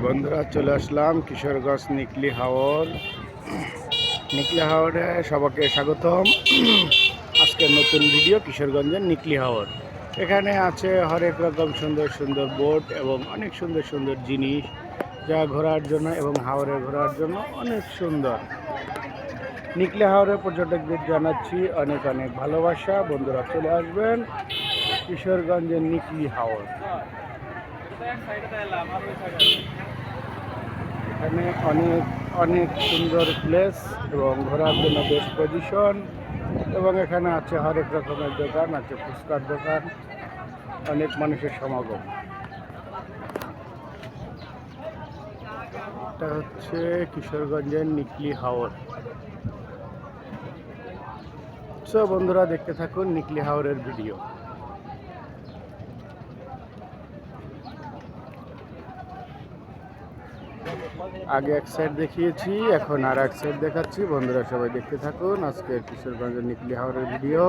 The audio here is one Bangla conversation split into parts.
বন্ধুরা চলে আসলাম কিশোরগঞ্জ নিকলি হাওর। নিকলি হাওরে সবাইকে স্বাগতম। আজকের নতুন ভিডিও কিশোরগঞ্জের নিকলি হাওর। এখানে আছে হরেক রকম সুন্দর সুন্দর বোট এবং অনেক সুন্দর সুন্দর জিনিস যা ঘোরার জন্য এবং হাওরে ঘোরার জন্য অনেক সুন্দর। নিকলি হাওরে পর্যটকদের জানাচ্ছি অনেক অনেক ভালোবাসা। বন্ধুরা চলে আসবেন কিশোরগঞ্জের নিকলি হাওর। এখানে অনেক অনেক সুন্দর প্লেস এবং ঘোরার জন্য বেস্ট পজিশন, এবং এখানে আছে হরেক রকমের দোকান, আছে ফুচকার দোকান, অনেক মানুষের সমাগম। এটা হচ্ছে কিশোরগঞ্জের নিকলি হাওর। সো বন্ধুরা দেখতে থাকুন নিকলি হাওরের ভিডিও। আগে এক সাইড দেখিয়েছি, এখন আর এক সাইড দেখাচ্ছি। বন্ধুরা সবাই দেখতে থাকুন আজকের কিশোরগঞ্জের নিকলি হাওরের ভিডিও।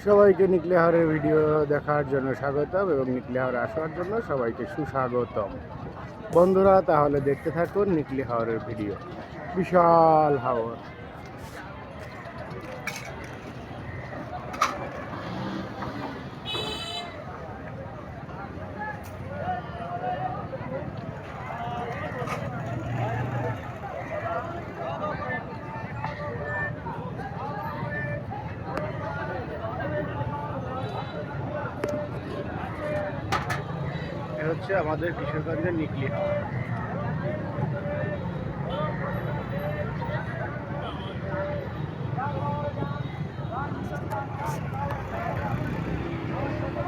সবাইকে নিকলি হাওরের ভিডিও দেখার জন্য স্বাগতম এবং নিকলি হাওরে আসার জন্য সবাইকে সুস্বাগতম। বন্ধুরা তাহলে দেখতে থাকুন নিকলি হাওরের ভিডিও। বিশাল হাওর। হচ্ছে আমাদের কিশোরগঞ্জের নিকলি হাওর।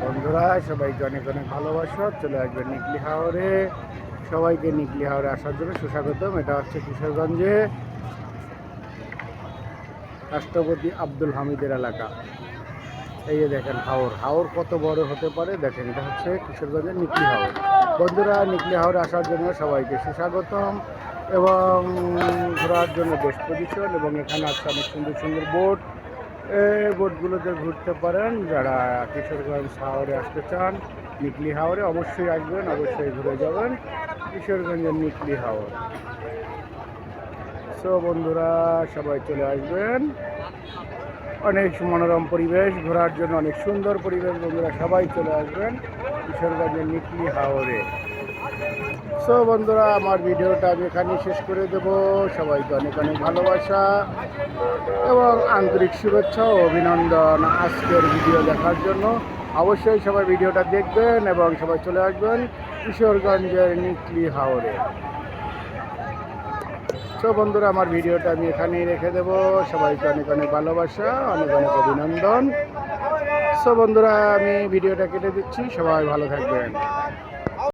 বন্ধুরা সবাইকে অনেক অনেক ভালোবাসা। চলে আসবেন নিকলি হাওরে। সবাইকে নিকলি হাওরে আসার জন্য সুস্বাগতম। এটা হচ্ছে কিশোরগঞ্জে রাষ্ট্রপতি আব্দুল হামিদের এলাকা। এই যে দেখেন হাওর, হাওর কত বড় হতে পারে দেখেন। এটা হচ্ছে কিশোরগঞ্জের নিকলি হাওর। বন্ধুরা নিকলি হাওরে আসার জন্য সবাইকে সুস্বাগতম এবং ঘোরার জন্য বেস্ট পজিশন, এবং এখানে আছে অনেক সুন্দর সুন্দর বোট। এই বোটগুলোতে ঘুরতে পারেন। যারা কিশোরগঞ্জ হাওরে আসতে চান নিকলি হাওরে অবশ্যই আসবেন, অবশ্যই ঘুরে যাবেন কিশোরগঞ্জের নিকলি হাওর। সো বন্ধুরা সবাই চলে আসবেন। অনেক মনোরম পরিবেশ, ঘোরার জন্য অনেক সুন্দর পরিবেশ। বন্ধুরা সবাই চলে আসবেন কিশোরগঞ্জের নিকলি হাওরে। সো বন্ধুরা আমার ভিডিওটা আমি এখানেই শেষ করে দেব। সবাইকে অনেক অনেক ভালোবাসা এবং আন্তরিক শুভেচ্ছা ও অভিনন্দন আজকের ভিডিও দেখার জন্য। অবশ্যই সবাই ভিডিওটা দেখবেন এবং সবাই চলে আসবেন কিশোরগঞ্জের নিকলি হাওরে। সো বন্ধুরা আমার ভিডিওটা আমি এখানেই রেখে দেব। সবাইকে অনেক অনেক ভালোবাসা, অনেক অনেক অভিনন্দন। সো বন্ধুরা আমি ভিডিওটা কেটে দিচ্ছি। সবাই ভালো থাকবেন।